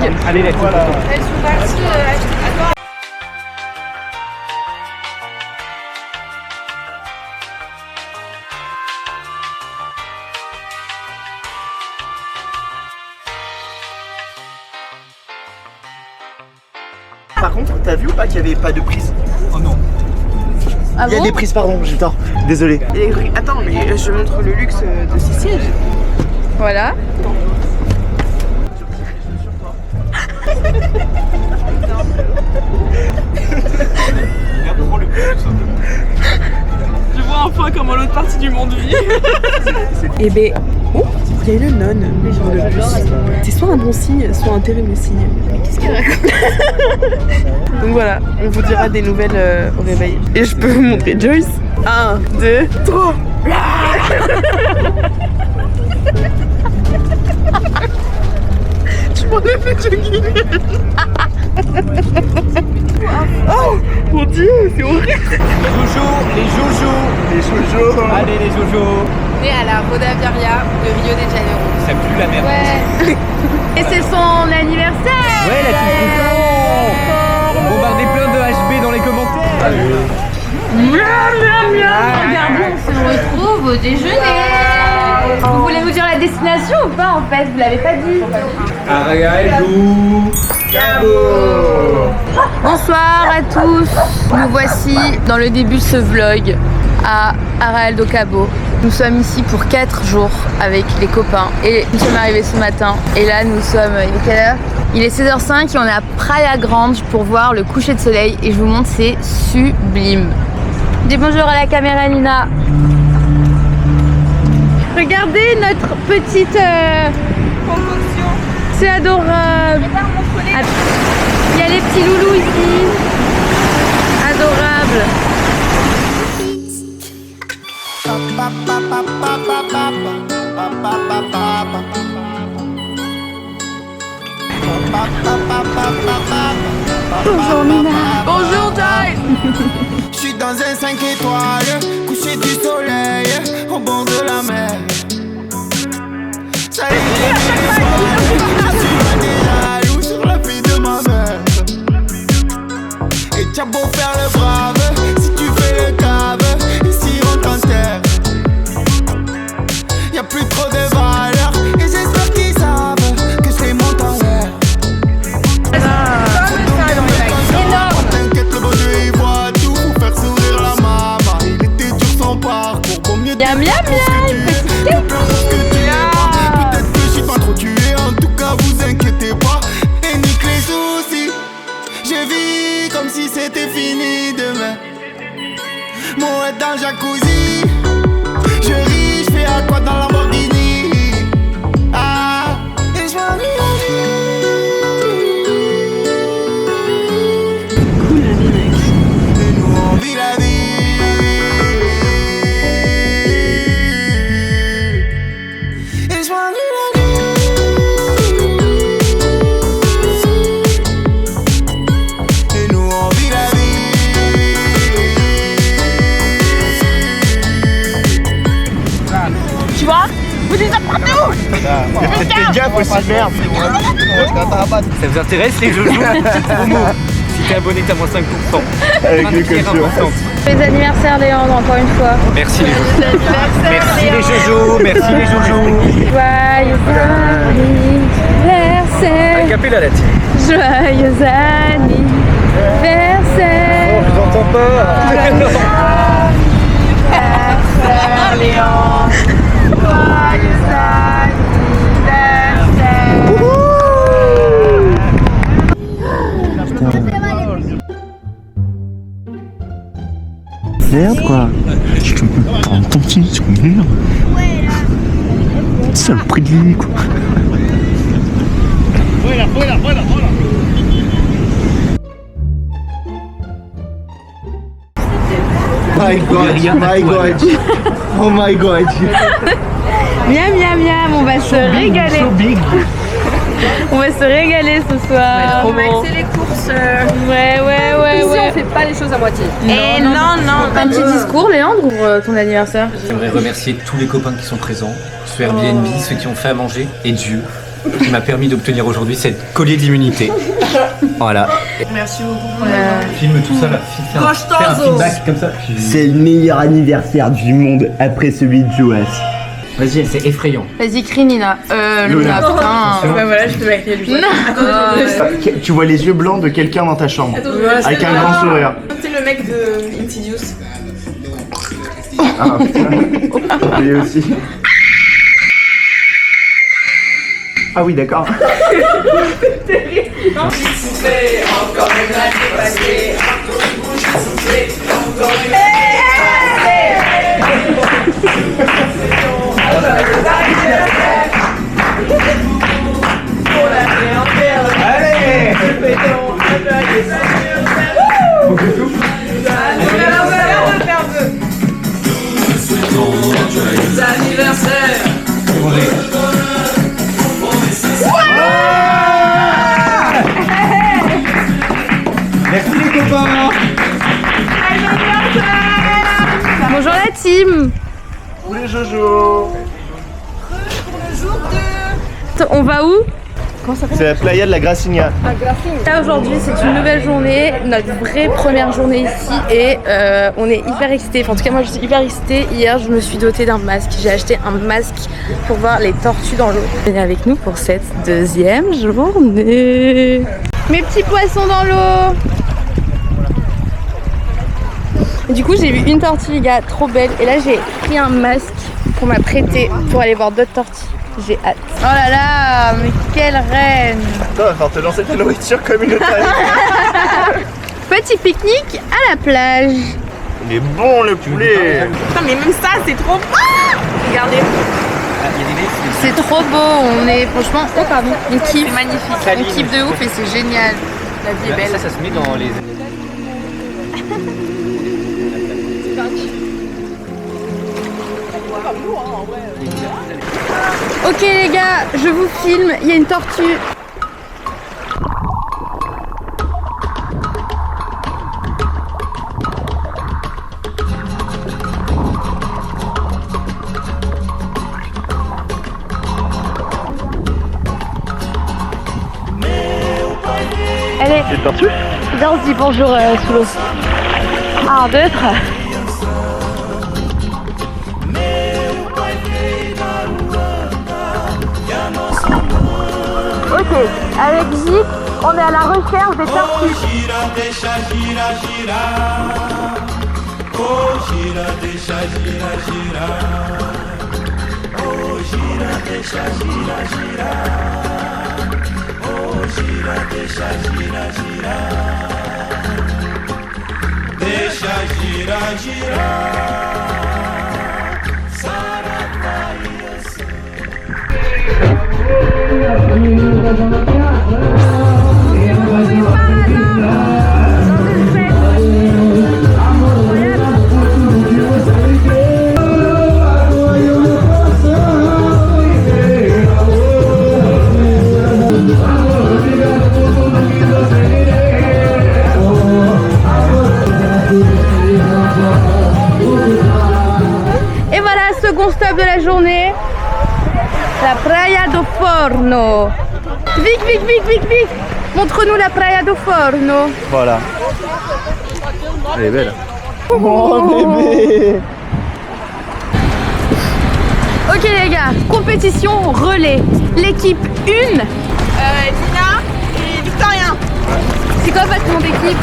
fringues. Allez, les voilà. Elles sont parties acheter. Par contre, t'as vu ou pas qu'il n'y avait pas de prise? Oh non. Ah Il y a bon des prises, pardon, j'ai tort. Désolé. Attends, mais je montre le luxe de ces sièges. Voilà. Regarde trop le plus. Je vois enfin comment l'autre partie du monde vit. Et ben, oh, il y a une nonne sur le bus. C'est soit un bon signe, soit un terrible signe. Qu'est-ce qu'elle raconte? Donc voilà, on vous dira des nouvelles au réveil. Et je peux vous montrer Joyce. 1, 2, 3. Tu m'en as fait jogging. Oh mon dieu, c'est horrible. Les joujous. Allez, les joujous. On est à la Rodaviaria de Rio de Janeiro. Ça pue la merde. Ouais. Et c'est son anniversaire. Ouais, la petite content. Bombardez plein de HB dans les commentaires. Regardez, on se retrouve au déjeuner. Vous voulez nous dire la destination ou pas en fait? Vous l'avez pas dit. Arraëlou. Bonsoir à tous. Nous voici dans le début de ce vlog à Arraial do Cabo. Nous sommes ici pour 4 jours avec les copains et nous sommes arrivés ce matin. Et là nous sommes, il est quelle heure? Il est 16h05 et on est à Praia Grande pour voir le coucher de soleil et je vous montre, c'est sublime. Dis bonjour à la caméra Nina. Regardez notre petite c'est adorable. Il y a les petits loulous ici. Adorable. Bonjour Nina. Bonjour Joy. Je suis dans un 5 étoiles, couché du soleil, au bord de la mer. Ça y est, je suis pas des jaloux sur la fille de ma mère. Et t'as beau faire le brave, si tu fais le cave, ici on t'enterre. Y'a plus trop de valeur, et j'espère qu'ils savent que je les monte en l'air. T'inquiète, le bon Dieu il voit tout, pour faire sourire la maman. Il était dur son parcours, pour mieux Miam miam miam. peut-être que je suis pas trop tué, en tout cas vous inquiétez pas. Et nique les soucis, je vis comme si c'était fini demain. Mon est dans le jacuzzi, je ris, je fais à quoi dans la Lamborghini. Ah, et je m'ennuie la vie. Cool la vie mec. Et nous on vit la vie. Et je m'ennuie la vie. Et nous on vit la vie. Tu vois? Vous les apprenez où? Fais gaffe aussi, merde. Ça vous intéresse les joujous? Promo. Si t'es abonné, t'as moins 5%. Avec les Pierre cautions. importante. Les anniversaires Léandre encore une fois. Merci les joujous. Merci les joujous. Merci les joujous. Joyeux anniversaire. Capella la team. Joyeux anniversaire. Je vous entends pas. Anniversaire Léandre. Joyeux Merde quoi. Je te prends ton petit, tu merde. C'est le prix de vie quoi. My god, my god. Oh my god. Miam miam miam, on va se régaler. So big. On va se régaler ce soir. On va axer les courses. Ouais. On fait pas les choses à moitié. Et non. Un petit discours, Léandre, pour ton anniversaire. J'aimerais remercier tous les copains qui sont présents, ceux Airbnb, ceux qui ont fait à manger, et Dieu, qui m'a permis d'obtenir aujourd'hui cette collier d'immunité. Voilà. Merci beaucoup. Filme tout ça là. Fais un feedback comme ça. C'est le meilleur anniversaire du monde après celui de Joas. Vas-y, c'est effrayant. Vas-y, crie Nina. Luna, putain. Bah voilà, je peux m'arrêter lui. Non. Tu vois les yeux blancs de quelqu'un dans ta chambre. Voilà, Avec un grand sourire. c'est le mec de Insidious. Ah putain. Lui aussi. Ah oui, d'accord. Merci les copains. Bonjour la team. Tous les Jojo. On va où? C'est la playa de la Gracinha. Là aujourd'hui c'est une nouvelle journée, notre vraie première journée ici et on est hyper excités, enfin en tout cas moi je suis hyper excitée. Hier je me suis dotée d'un masque, j'ai acheté un masque pour voir les tortues dans l'eau. Venez avec nous pour cette deuxième journée. Mes petits poissons dans l'eau. Du coup j'ai vu une tortue les gars, trop belle, et là j'ai pris un masque qu'on m'a prêté pour aller voir d'autres tortues. J'ai hâte. Oh là là, mais quelle reine! Toi, va falloir te lancer ta nourriture comme une otarie. Petit pique-nique à la plage. Il est bon le poulet. Putain, mais même ça, c'est trop beau. Regardez. C'est trop beau, on est franchement, oh pardon, on kiffe. C'est magnifique. On kiffe de ouf et c'est génial. La vie est belle. Ça se met dans les... Ok les gars, je vous filme, il y a une tortue. Allez, C'est une tortue? viens on se dit bonjour sous l'eau. 1, 2, 3. Ok, avec Zik, on est à la recherche des tortues. Et voilà, second stop de la journée, la Praia do Forno. Vic, Vic, Vic, Vic, Vic, montre-nous la Praia do Forno. Voilà. Elle est belle. Oh bébé. Ok les gars, compétition relais. L'équipe 1. Nina et Victorien. C'est quoi votre nom d'équipe?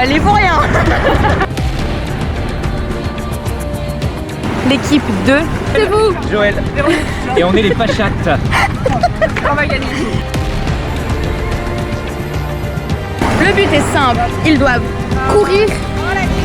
Les vauriens. L'équipe 2. C'est vous. Joël. Et on est les Pachates. On va gagner. Le but est simple, ils doivent courir,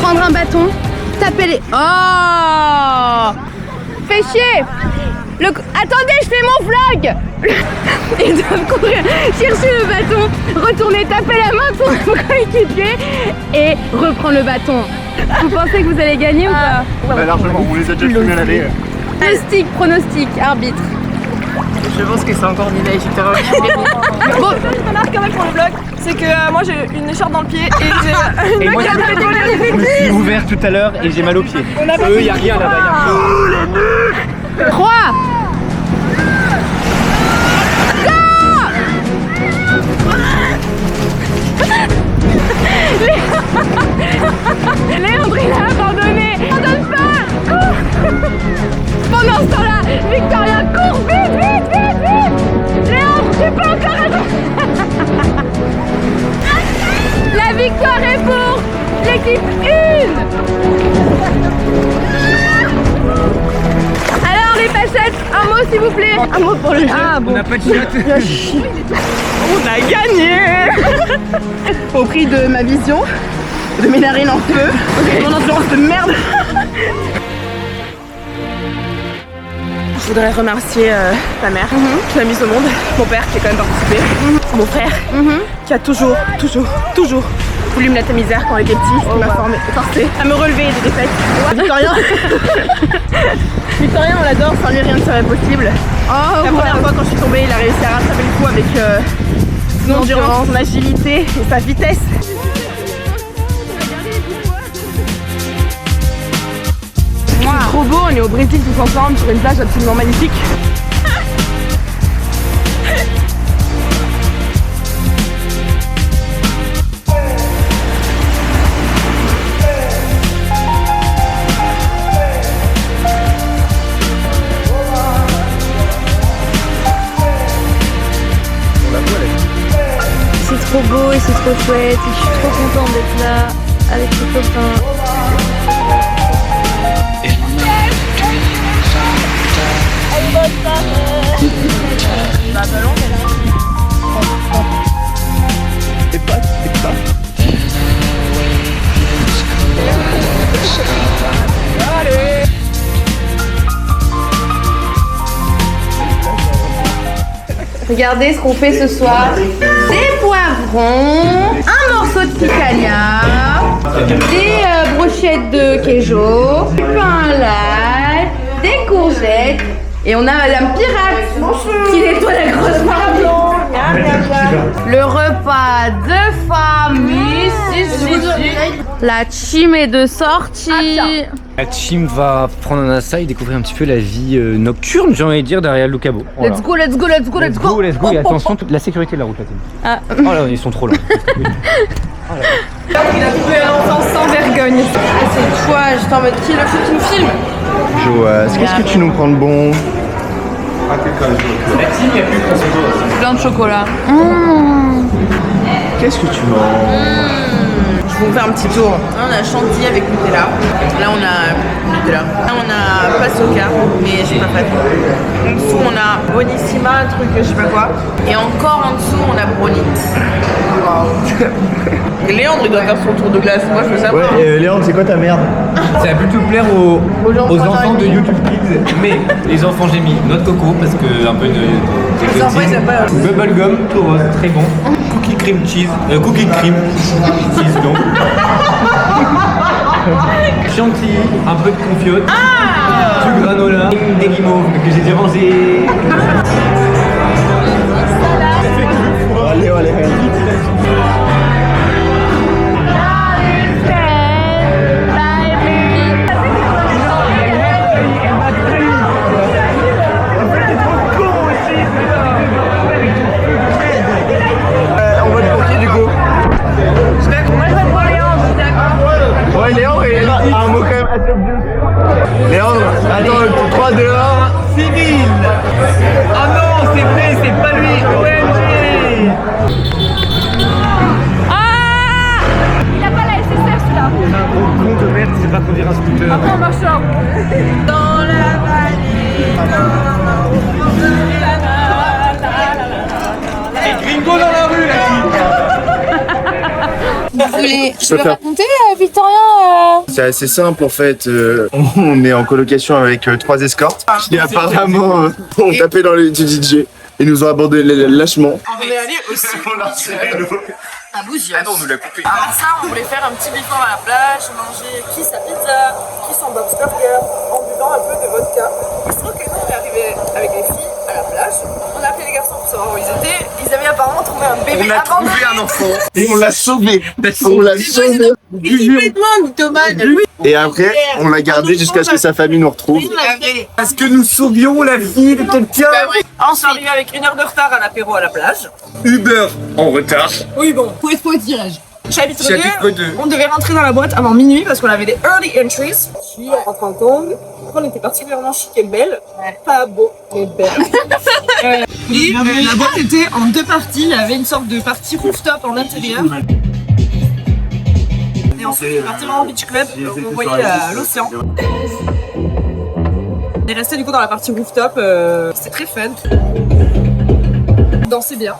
prendre un bâton, taper les... Oh! Fais chier! Attendez, je fais mon vlog! Ils doivent courir, chercher le bâton, retourner, taper la main pour son coéquipier et reprendre le bâton. Vous pensez que vous allez gagner ou pas? Bah, largement, vous les avez déjà filmés à l'aller. Pronostic, arbitre. Je pense que c'est encore Nina et Victorien qui vont gagner. Bon, Ce que je remarque quand même pour le vlog, c'est que moi j'ai une écharpe dans le pied et j'ai Et une moi, bagarre de je me suis ouvert tout à l'heure et j'ai mal aux pieds. Eux, y a rien là-bas. 3. pour le jeu. Ah bon. On n'a pas de chiottes. On a gagné. Au prix de ma vision, de mes narines en feu, de mon endurance de merde. Je voudrais remercier ta mère qui m'a mise au monde, mon père qui a quand même participé, mon frère qui a toujours voulu me mettre à misère quand on était petit, qui m'a forcé à me relever des défaites. Victorien Victorien, on l'adore, sans lui rien ne serait possible. La première fois quand je suis tombée, il a réussi à rattraper le coup avec son endurance, son agilité et sa vitesse. C'est trop beau, on est au Brésil tous ensemble sur une plage absolument magnifique. C'est trop beau et c'est trop chouette et je suis trop contente d'être là avec les copains. Regardez ce qu'on fait ce soir. Des poivrons, un morceau de picanha, des brochettes de queijo, du pain à l'ail, des courgettes. Et on a Madame Pirate qui nettoie la grosse part. Le repas de famille, la team est de sortie. La team va prendre un assai et découvrir un petit peu la vie nocturne, j'ai envie de dire, derrière le Cabo. Voilà. Let's go, let's go, let's go, let's go. Let's go, et attention, toute la sécurité de la route, la team. Ah. Oh là, ils sont trop là. Il a trouvé un enfant sans vergogne. C'est toi, j'étais en mode qui le fout qui nous filme. Joas, qu'est-ce que tu nous prends de bon? La team, il n'y a plus de Plein de chocolat. Qu'est-ce que tu manges? Je vais vous faire un petit tour. Là, on a chantilly avec Nutella. Là, on a Nutella. Là, on a Pasoka, mais je suis pas faite. En dessous, on a Bonissima, un truc je sais pas quoi. Et encore en dessous, on a Brownie. Wow. Léandre, il doit faire son tour de glace. Moi, je veux savoir. Ouais, Léandre, c'est quoi ta merde? Ça va plutôt plaire aux enfants de YouTube Kids, mais les enfants j'ai mis noix de coco parce que un peu de Les enfants, ils aiment pas. bubblegum, tout rose, très bon. Cookie cream cheese, cookie cream cheese donc. Chantilly, un peu de confiote, du granola, des guimauves que j'ai déjà mangé. Allez, allez, allez. Ouais, Léandre, il a un mot quand même assez obvious. Léandre, attends, le 3 dehors. Cyril. Ah non, c'est vrai, c'est pas lui. OMG. Ah, il a pas la SSR celui-là. C'est un gros con de merde, il sait pas conduire un scooter. Après on marche là. Dans la vallée. Gringo dans la rue, là. Je peux raconter, Victorien C'est assez simple en fait. On est en colocation avec 3 escortes qui apparemment ont tapé dans les du DJ et nous ont abandonné lâchement. On est allé aussi à Bouzios. Ah non, on nous l'a coupé. Avant ça, on voulait faire un petit bifort à la plage, manger qui sa pizza, qui son Bob's Burger, en buvant un peu de vodka. Il se trouve que nous, on est arrivé avec les filles à la plage. On a appelé les garçons pour savoir où ils étaient. Ils avaient apparemment trouvé un bébé abandonné. un enfant et on l'a sauvé. On l'a sauvé. Et après, on l'a gardé jusqu'à ce que sa famille nous retrouve. Parce que nous sauvions la vie de quelqu'un. On s'est arrivé avec 1 heure de retard à l'apéro à la plage. Uber en retard. Oui, bon, faut être dirais-je. Chapitre Chapitre 2, 2. on devait rentrer dans la boîte avant minuit parce qu'on avait des early entries. Puis on rentre en tongue. On était particulièrement chic et belle. Pas beau, mais belle. Et la boîte était en 2 parties. Il y avait une sorte de partie rooftop en intérieur. Et ensuite, on est parti vraiment au beach club. On voyait l'océan. On est resté du coup dans la partie rooftop, c'est très fun. Danser bien.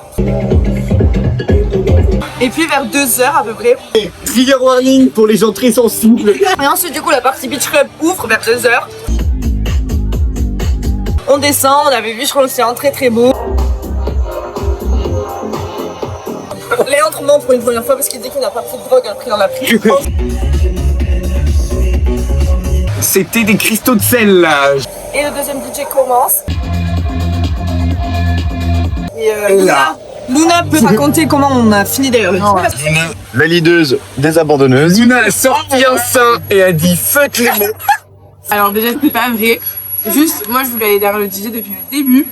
Et puis vers 2h à peu près. Trigger warning pour les gens très sensibles. Et ensuite du coup la partie beach club ouvre vers 2h. On descend, on avait vu sur l'océan très très beau. Léandre ment pour une première fois parce qu'il dit qu'il n'a pas pris de drogue alors qu'il en a pris. C'était des cristaux de sel là. Et le deuxième DJ commence. Et Luna peut raconter comment on a fini derrière le film. La leaduse désabandonneuse. Luna a sorti un sein et a dit fuck les mots. Alors déjà c'est pas vrai. Juste moi je voulais aller derrière le DJ depuis le début.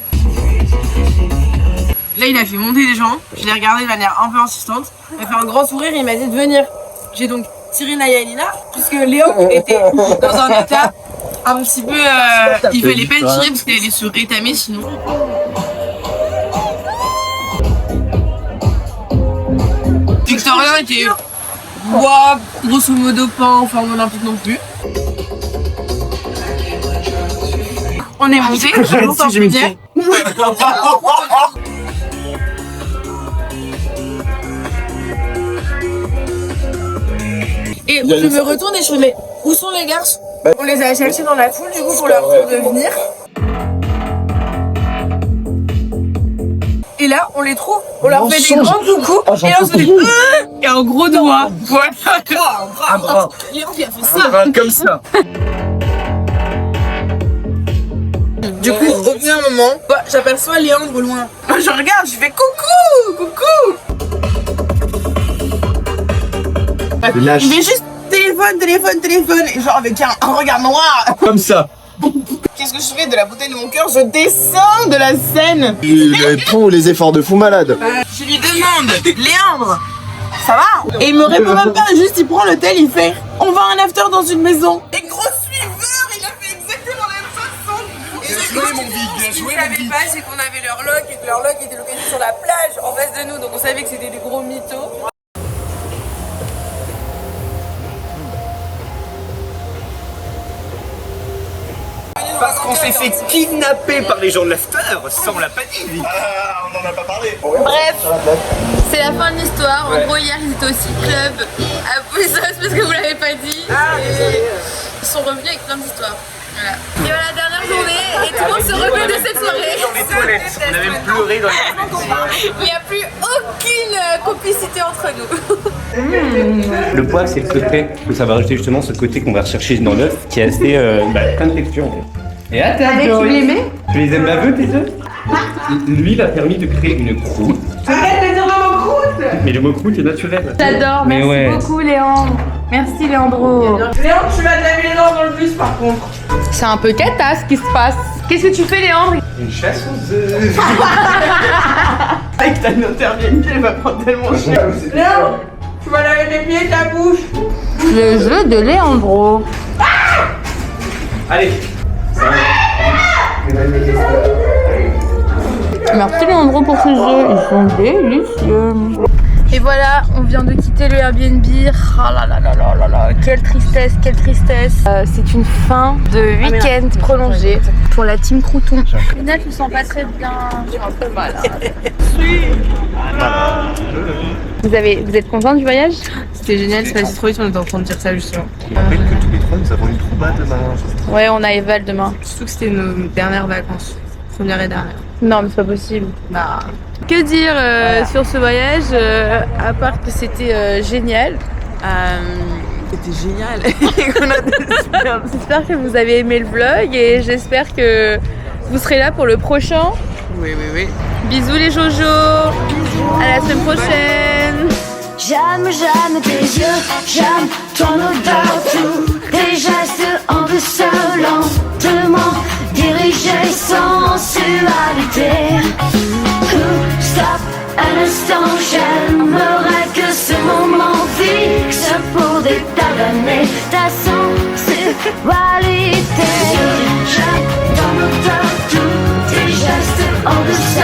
Là il a fait monter les gens. Je l'ai regardé de manière un peu insistante. Il m'a fait un grand sourire et il m'a dit de venir. J'ai donc tiré Naya et Nina puisque Léo était dans un état un petit peu... il fallait pas le tirer parce qu'elle allait se rétamer sinon. Victorien était bois, grosso modo pas en forme olympique non plus. On est monté, j'ai longtemps pu dire. Et je me retourne et je fais mais où sont les garçons? On les a cherchés dans la foule du coup pour leur dire de venir. Et là, on les trouve, on leur fait des grands coucous, et là on se dit et un gros doigt. Voilà. Un bras. Léon qui a fait ça. Comme ça. Du coup, au bout d'un moment, j'aperçois Léandre au loin. Je regarde, je fais coucou, coucou. Lâche. Il fait juste téléphone, et genre avec un regard noir. Comme ça. Qu'est-ce que je fais de la bouteille de mon cœur? Je descends de la scène. Pour les efforts de fou malade. Je lui demande, Léandre, ça va? Et il me répond même pas, juste il prend l'hôtel, il fait on va à un after dans une maison. Et gros suiveur, il a fait exactement la même chose. Bien joué mon Vic, bien joué Ce qu'ils savaient pas, c'est qu'on avait leur log et que leur log était localisé sur la plage en face de nous, donc on savait que c'était des gros mythos. Parce qu'on s'est fait kidnapper par les gens de l'after, ça on l'a pas dit Vic. On en a pas parlé. Bref, c'est la fin de l'histoire. En gros, hier, ils étaient au Sea Club à Bouissos parce que vous l'avez pas dit. Et ils sont revenus avec plein d'histoires. Voilà. Et voilà, dernière journée et tout le monde se remet de cette soirée. Dans les toilettes, on a même pleuré dans les toilettes. Il n'y a plus aucune complicité entre nous. Le poivre, c'est le secret, que ça va rajouter justement ce côté qu'on va rechercher dans l'œuf, qui est assez plein de textures. Et à ta Avec qui l'aimait? Tu les aimes baveux, tes œufs? Lui, il a permis de créer une croûte. Arrête de dire le mot croûte. Mais le mot croûte est naturel. J'adore, Mais merci ouais. beaucoup Léandre. Merci Léandro. Léandre, tu vas te laver les dents dans le bus par contre. C'est un peu cata ce qui se passe. Qu'est-ce que tu fais Léandre? Une chasse aux œufs. Avec ta note Airbnb, elle va prendre tellement cher. Léandre, tu vas laver les pieds et ta bouche. Le jeu de Léandro. Allez. Merci Léandro pour ces jeux, ils sont délicieux. Et voilà, on vient de quitter le Airbnb. Ah là là là là là là, quelle tristesse, quelle tristesse. C'est une fin de week-end prolongée pour la team Crouton. Lina, tu te sens pas très bien, j'ai un peu mal. Vous êtes content du voyage? C'était génial, c'est passé trop vite, on était en train de dire ça justement. Je rappelle que tous les trois, nous avons une trouba demain. Ouais, on a Eval demain. Surtout que c'était nos dernières vacances. Première et dernière. Non, mais c'est pas possible. Bah, que dire sur ce voyage, à part que c'était génial. C'était génial. J'espère que vous avez aimé le vlog et j'espère que vous serez là pour le prochain. Oui. Bisous les Jojo. Bisous. À la semaine prochaine. J'aime tes yeux, j'aime ton odeur, tout tes gestes en douceur, lentement dirigés sans sensualité. Stop un instant, j'aimerais que ce moment fixe pour des tas d'années ta sensualité. J'aime ton odeur, tous tes gestes en douceur.